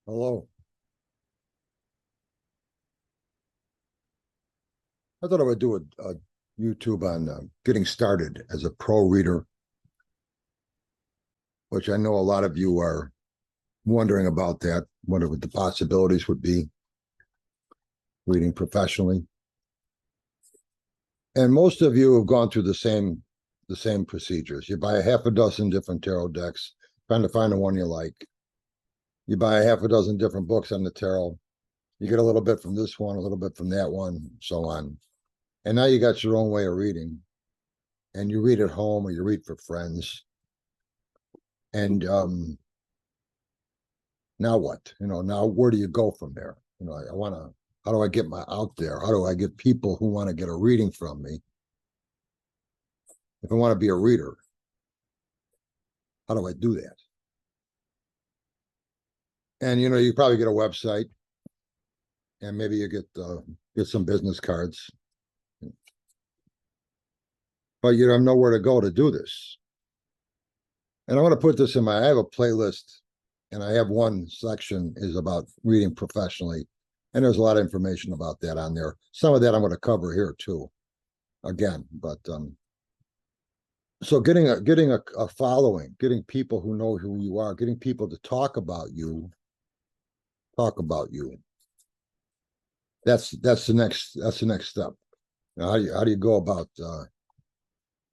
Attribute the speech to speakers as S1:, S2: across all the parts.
S1: Hello. I thought I would do a YouTube on getting started as a pro reader, which I know a lot of you are wondering about that, what the possibilities would be reading professionally. And most of you have gone through the same procedures. You buy a half a dozen different tarot decks, trying to find the one you like. You buy a half a dozen different books on the tarot. You get a little bit from this one, a little bit from that one, so on. And now you got your own way of reading. And you read at home or you read for friends. And now what? Now where do you go from there? How do I get out there? How do I get people who want to get a reading from me? If I want to be a reader, how do I do that? And you probably get a website, and maybe you get some business cards, but you have nowhere to go to do this. And I want to put this I have a playlist, and I have one section is about reading professionally, and there's a lot of information about that on there. Some of that I'm going to cover here too, again. But so getting a following, getting people who know who you are, getting people to talk about you. That's the next step. Now, how do you go about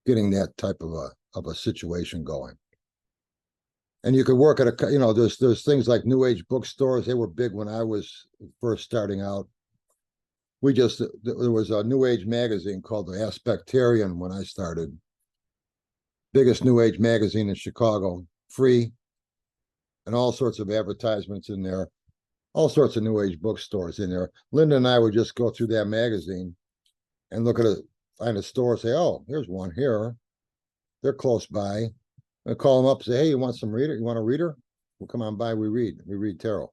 S1: getting that type of a situation going? And you could work at there's things like New Age bookstores. They were big when I was first starting out. There was a New Age magazine called the Aspectarian when I started. Biggest New Age magazine in Chicago, free, and all sorts of advertisements in there, all sorts of New Age bookstores in there. Linda and I would just go through that magazine and look at it, find a store, say, oh, here's one here. They're close by. I call them up, say, hey, you want some reader? You want a reader? Well, come on by. We read tarot.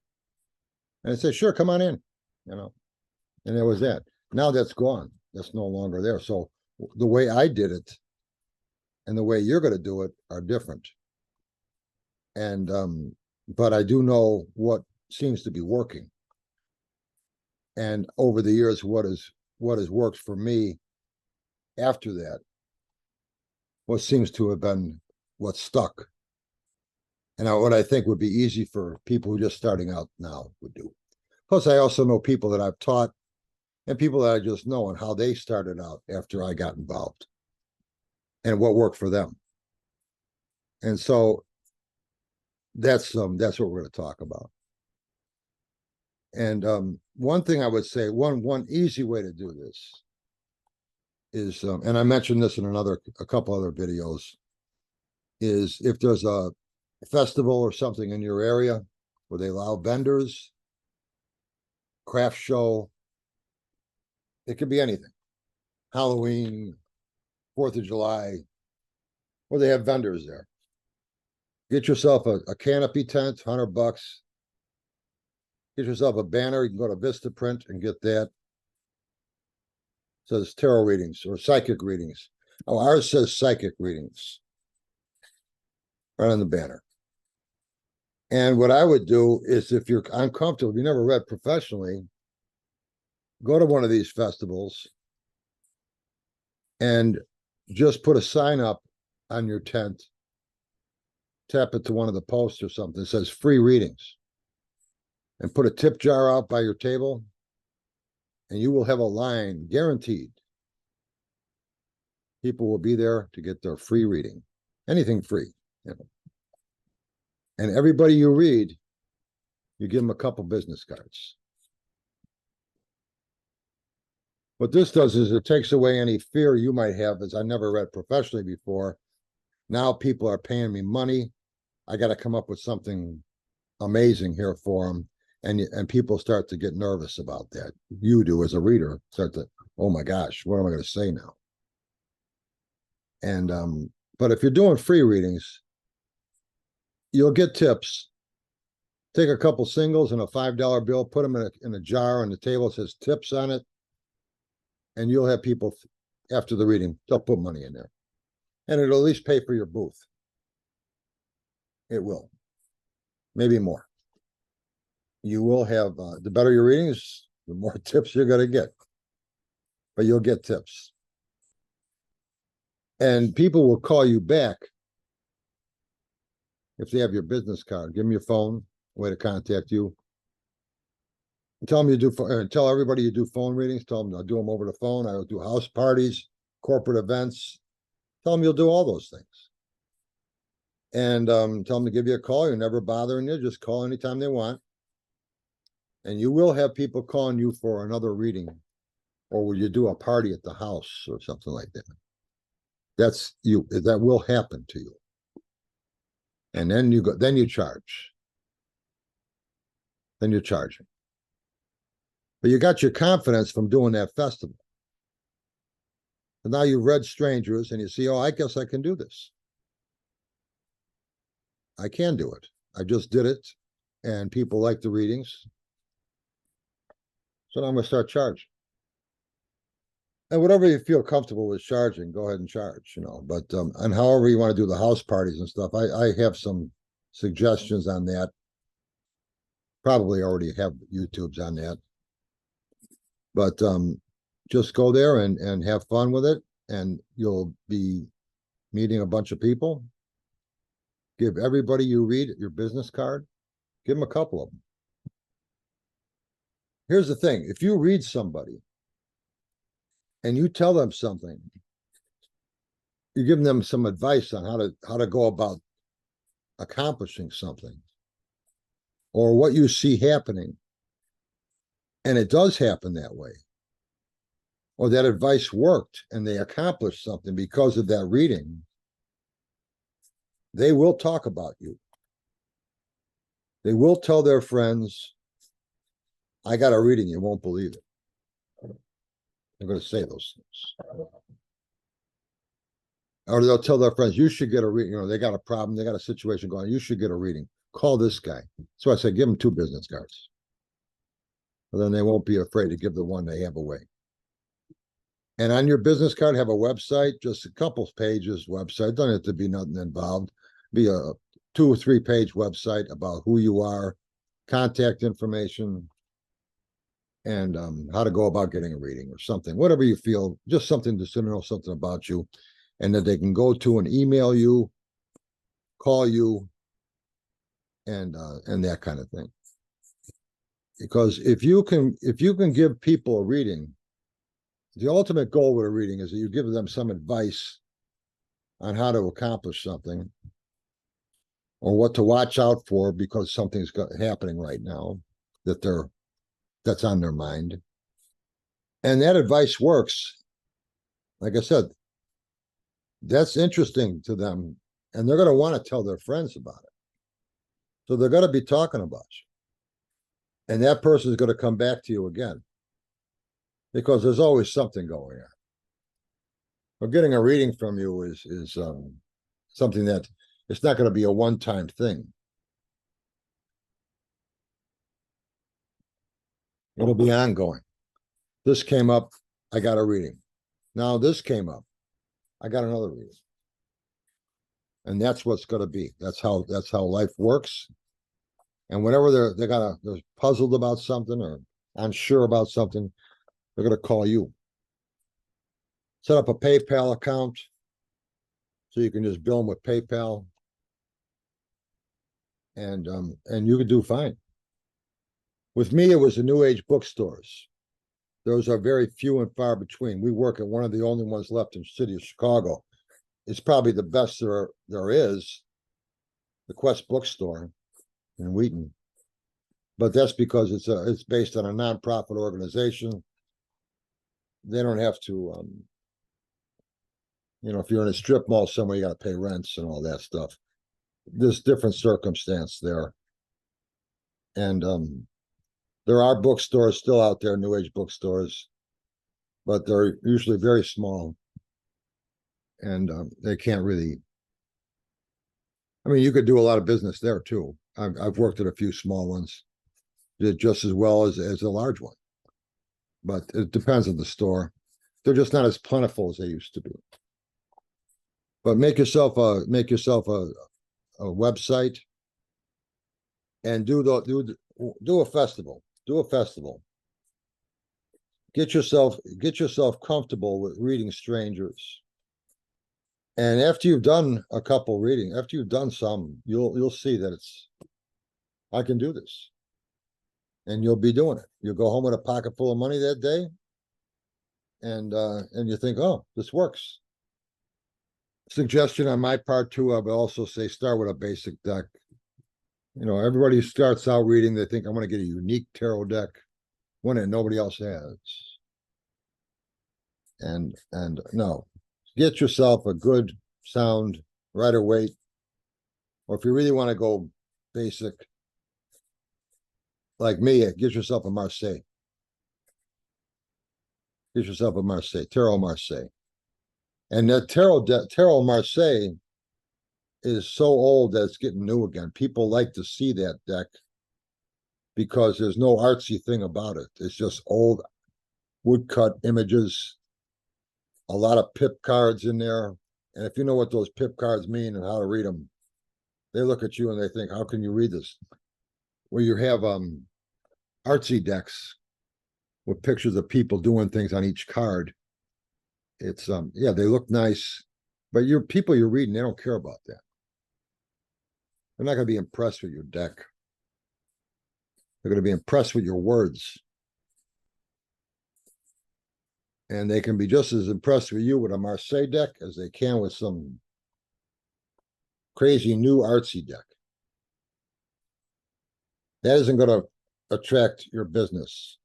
S1: And I say, sure, come on in. And there was that. Now that's gone. That's no longer there. So the way I did it and the way you're going to do it are different. And but I do know what seems to be working. And over the years, what has worked for me after that, what seems to have been what stuck, and what I think would be easy for people who are just starting out now would do. Plus, I also know people that I've taught and people that I just know and how they started out after I got involved and what worked for them. And so that's what we're going to talk about. And one thing I would say, one easy way to do this is, and I mentioned this in a couple other videos, is if there's a festival or something in your area where they allow vendors, craft show, it could be anything, Halloween, 4th of July, where they have vendors there. Get yourself a Canopy tent, $100. Get yourself a banner. You can go to Vistaprint and get that. It says tarot readings or psychic readings. Oh, ours says psychic readings right on the banner. And what I would do is, if you're uncomfortable, if you never read professionally, go to one of these festivals and just put a sign up on your tent, tap it to one of the posts or something that says free readings, and put a tip jar out by your table, and you will have a line guaranteed. People will be there to get their free reading, anything free. And everybody you read, you give them a couple business cards. What this does is it takes away any fear you might have, as I never read professionally before. Now people are paying me money. I got to come up with something amazing here for them. And people start to get nervous about that. You do as a reader, start to, oh my gosh, what am I going to say now? And but if you're doing free readings, you'll get tips. Take a couple singles and a $5 bill, put them in a jar on the table. It says tips on it. And you'll have people, after the reading, they'll put money in there. And it'll at least pay for your booth. It will. Maybe more. you will have, the better your readings, the more tips you're gonna get. But you'll get tips. And people will call you back if they have your business card. Give them your phone, way to contact you. Tell them you do, tell everybody you do phone readings. Tell them I'll do them over the phone. I'll do house parties, corporate events. Tell them you'll do all those things. And tell them to give you a call. You're never bothering you. Just call anytime they want. And you will have people calling you for another reading, or will you do a party at the house or something like that? That's you. That will happen to you. And then you go. Then you charge. Then you're charging. But you got your confidence from doing that festival. And now you've read strangers and you see, oh, I guess I can do this. I can do it. I just did it. And people like the readings. So now I'm going to start charging. And whatever you feel comfortable with charging, go ahead and charge, But and however you want to do the house parties and stuff, I have some suggestions on that. Probably already have YouTubes on that. But just go there and have fun with it, and you'll be meeting a bunch of people. Give everybody you read your business card. Give them a couple of them. Here's the thing. If you read somebody and you tell them something, you're giving them some advice on how to go about accomplishing something, or what you see happening, and it does happen that way, or that advice worked and they accomplished something because of that reading, they will talk about you. They will tell their friends, I got a reading, you won't believe it. They're going to say those things. Or they'll tell their friends, you should get a reading. They got a problem, they got a situation going on, you should get a reading. Call this guy. So I said, give them 2 business cards. But then they won't be afraid to give the one they have away. And on your business card, have a website, just a couple pages website. Don't have to be nothing involved. Be a 2 or 3 page website about who you are, contact information, and how to go about getting a reading or something. Whatever you feel, just something to know something about you, and that they can go to and email you, call you, and that kind of thing. Because if you can give people a reading, the ultimate goal with a reading is that you give them some advice on how to accomplish something, or what to watch out for because something's happening right now that's on their mind. And that advice works. Like I said, that's interesting to them, and they're going to want to tell their friends about it. So they're going to be talking about you. And that person is going to come back to you again, because there's always something going on. But getting a reading from you is something that it's not going to be a one-time thing. It'll be ongoing. This came up, I got a reading. Now this came up, I got another reading. And that's what's going to be. That's how life works. And whenever they're puzzled about something or unsure about something, they're going to call you. Set up a PayPal account so you can just bill them with PayPal, and you can do fine. With me, it was the New Age bookstores. Those are very few and far between. We work at one of the only ones left in the city of Chicago. It's probably the best there is, the Quest bookstore in Wheaton. But that's because it's based on a nonprofit organization. They don't have to, if you're in a strip mall somewhere, you got to pay rents and all that stuff. There's different circumstance there. And there are bookstores still out there, New Age bookstores, but they're usually very small. And they can't really, you could do a lot of business there too. I've worked at a few small ones, did just as well as a large one. But it depends on the store. They're just not as plentiful as they used to be. But make yourself a website, and do Do a festival. Do a festival. Get yourself comfortable with reading strangers. And after you've done a couple reading, after you've done some, you'll see that I can do this. And you'll be doing it. You'll go home with a pocket full of money that day, and you think, oh, this works. Suggestion on my part too, I would also say start with a basic deck. You know, everybody starts out reading, they think I'm going to get a unique tarot deck, one that nobody else has. And no, get yourself a good sound Rider-Waite, or if you really want to go basic, like me, get yourself a Marseille. Get yourself a Marseille, Tarot Marseille. And that Tarot Marseille is so old that it's getting new again. People like to see that deck because there's no artsy thing about it. It's just old woodcut images, a lot of pip cards in there. And if you know what those pip cards mean and how to read them, they look at you and they think, how can you read this? Where you have artsy decks with pictures of people doing things on each card. It's yeah, they look nice, but your people you're reading, they don't care about that. They're not going to be impressed with your deck. They're going to be impressed with your words. And they can be just as impressed with you with a Marseille deck as they can with some crazy new artsy deck. That isn't going to attract your business.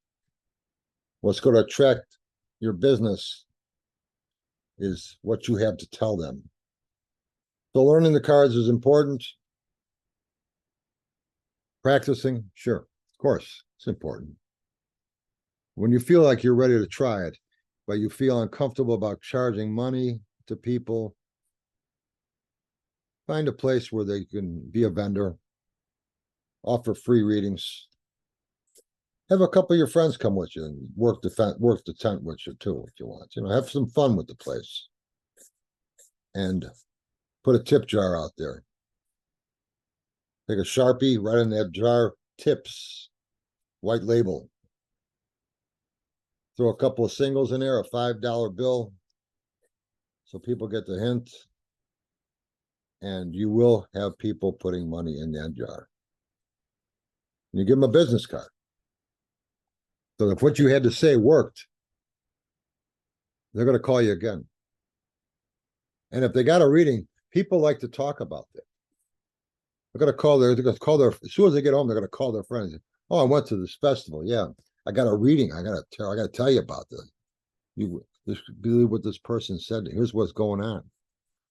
S1: What's going to attract your business is what you have to tell them. So learning the cards is important. Practicing, sure, of course, it's important. When you feel like you're ready to try it, but you feel uncomfortable about charging money to people, find a place where they can be a vendor, offer free readings. Have a couple of your friends come with you and work the tent with you too, if you want. You know, have some fun with the place. And put a tip jar out there. Take a Sharpie, write in that jar, tips, white label. Throw a couple of singles in there, a $5 bill, so people get the hint. And you will have people putting money in that jar. And you give them a business card. So if what you had to say worked, they're going to call you again. And if they got a reading, people like to talk about that. They're going to call their, as soon as they get home, they're going to call their friends. Oh, I went to this festival. Yeah, I got a reading. I got to tell you about this. You believe what this person said. Here's what's going on.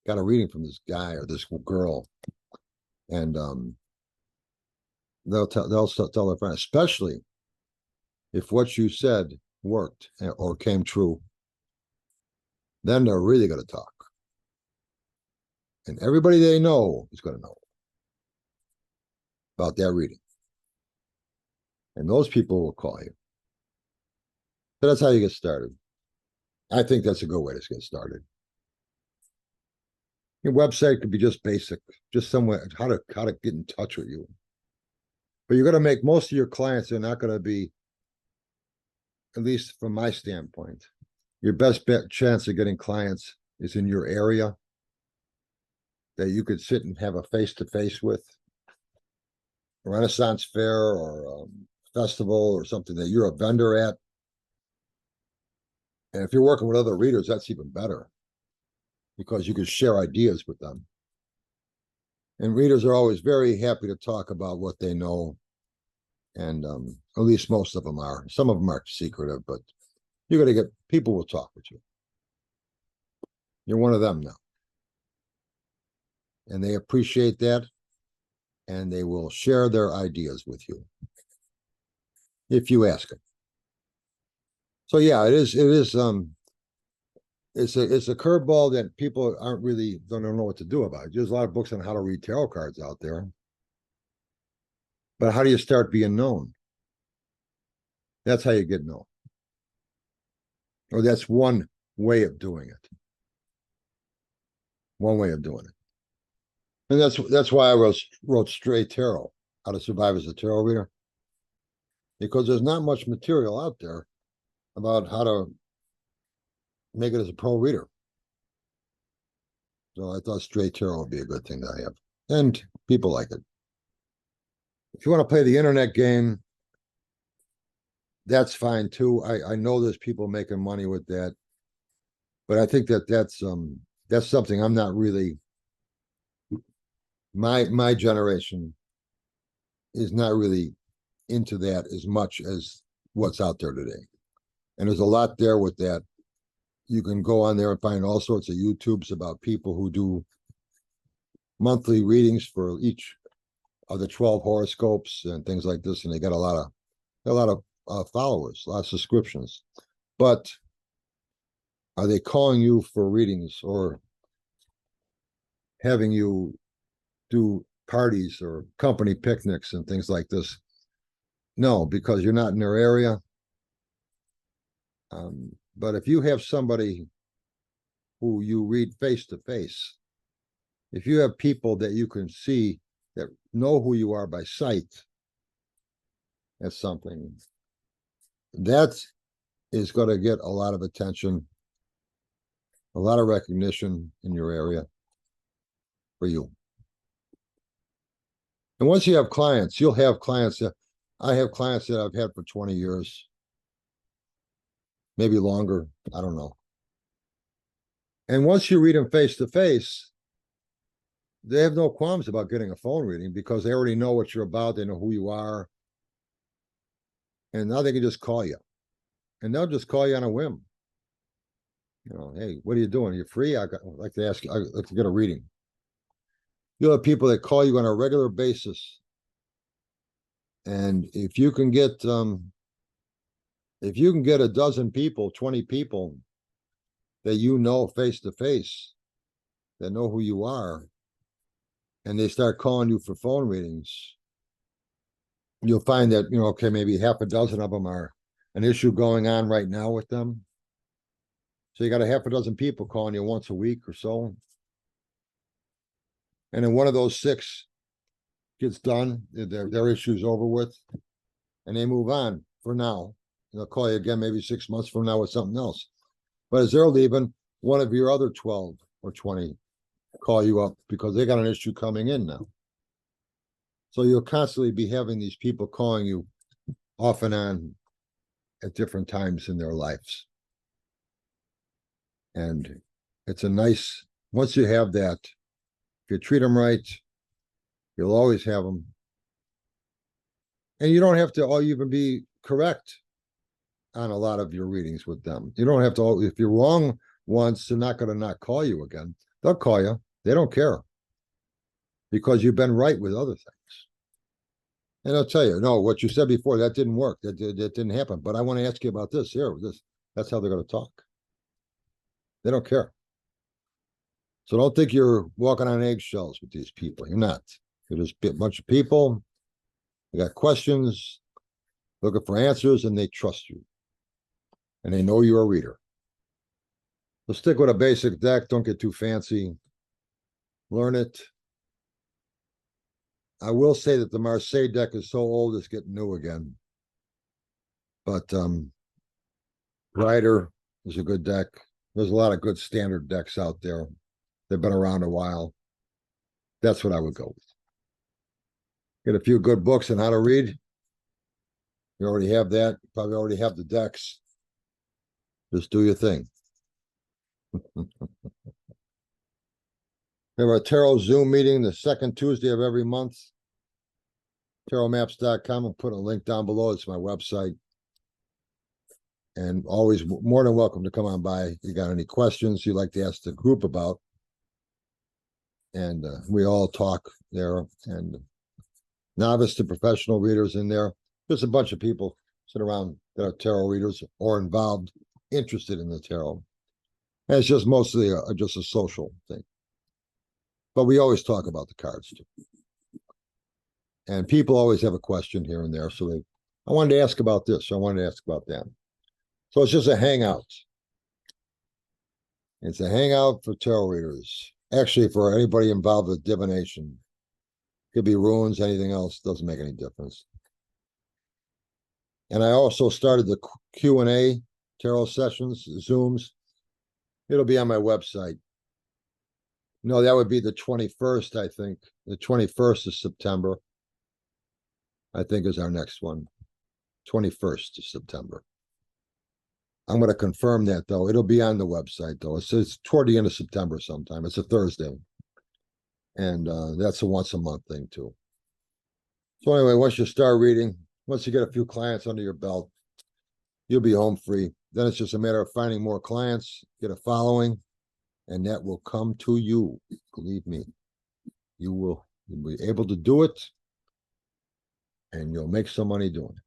S1: Got a reading from this guy or this girl. And they'll tell their friends, especially if what you said worked or came true, then they're really going to talk. And everybody they know is going to know about that reading. And those people will call you. So that's how you get started. I think that's a good way to get started. Your website could be just basic, just somewhere how to get in touch with you. But you're going to make most of your clients, they're not going to be, at least from my standpoint, your best chance of getting clients is in your area that you could sit and have a face-to-face with, a Renaissance fair or a festival or something that you're a vendor at. And if you're working with other readers, that's even better because you can share ideas with them. And readers are always very happy to talk about what they know. And at least most of them are. Some of them are secretive, but you're going to get, people will talk with you. You're one of them now. And they appreciate that. And they will share their ideas with you if you ask them. So yeah, it's a curveball that people don't know what to do about. There's a lot of books on how to read tarot cards out there. But how do you start being known? That's how you get known. Or that's one way of doing it. One way of doing it. And that's why I wrote Stray Tarot, How to Survive as a Tarot Reader. because there's not much material out there about how to make it as a pro reader. So I thought straight tarot would be a good thing to have. And people like it. If you want to play the internet game, that's fine too. I know there's people making money with that, but I think that's something I'm not really, my generation is not really into that as much as what's out there today. And there's a lot there with that. You can go on there and find all sorts of YouTubes about people who do monthly readings for each of the 12 horoscopes and things like this, and they got a lot of followers, a lot of subscriptions. But are they calling you for readings or having you do parties or company picnics and things like this? No, because you're not in their area. But if you have somebody who you read face to face, if you have people that you can see that know who you are by sight, that's something that is going to get a lot of attention, a lot of recognition in your area for you. And once you have clients, you'll have clients that I have clients that I've had for 20 years, maybe longer. I don't know. And once you read them face to face, they have no qualms about getting a phone reading because they already know what you're about. They know who you are. And now they can just call you. And they'll just call you on a whim. You know, hey, what are you doing? Are you free? I'd like to ask you, I'd like to get a reading. You'll have people that call you on a regular basis. And if you can get a dozen people, 20 people that you know face to face, that know who you are, and they start calling you for phone readings, you'll find that, you know, okay, maybe half a dozen of them are an issue going on right now with them. So you got a half a dozen people calling you once a week or so. And then one of those 6 gets done, their issue's over with, and they move on for now. They'll call you again maybe 6 months from now with something else. But as they're leaving, one of your other 12 or 20 call you up because they got an issue coming in now. So you'll constantly be having these people calling you off and on at different times in their lives. And it's a nice, once you have that, if you treat them right, you'll always have them. And you don't have to all even be correct on a lot of your readings with them. You don't have to, if you're wrong once, they're not going to not call you again. They'll call you. They don't care because you've been right with other things. And I'll tell you, no, what you said before, that didn't work. That didn't happen. But I want to ask you about this here. That's how they're going to talk. They don't care. So don't think you're walking on eggshells with these people. You're not. You're just a bunch of people. They got questions, looking for answers, and they trust you. And they know you're a reader. So stick with a basic deck. Don't get too fancy. Learn it. I will say that the Marseille deck is so old, it's getting new again. But Rider is a good deck. There's a lot of good standard decks out there. They've been around a while. That's what I would go with. Get a few good books on how to read. You already have that. You probably already have the decks. Just do your thing. We have our Tarot Zoom meeting the second Tuesday of every month. TarotMaps.com. I'll put a link down below. It's my website. And always more than welcome to come on by. If you got any questions you'd like to ask the group about. And we all talk there. And novice to professional readers in there. Just a bunch of people sit around that are tarot readers or involved, interested in the tarot. And it's just mostly just a social thing. But we always talk about the cards too. And people always have a question here and there. So I wanted to ask about this. I wanted to ask about that. So it's just a hangout. It's a hangout for tarot readers. Actually, for anybody involved with divination. Could be runes, anything else, doesn't make any difference. And I also started the Q&A tarot sessions, Zooms. It'll be on my website. No, that would be the 21st, I think. The 21st of September, I think, is our next one. 21st of September. I'm going to confirm that, though. It'll be on the website, though. It's toward the end of September sometime. It's a Thursday. And that's a once-a-month thing, too. So anyway, once you start reading, once you get a few clients under your belt, you'll be home free. Then it's just a matter of finding more clients, get a following, and that will come to you. Believe me, you'll be able to do it, and you'll make some money doing it.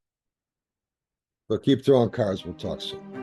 S1: But keep throwing cards. We'll talk soon.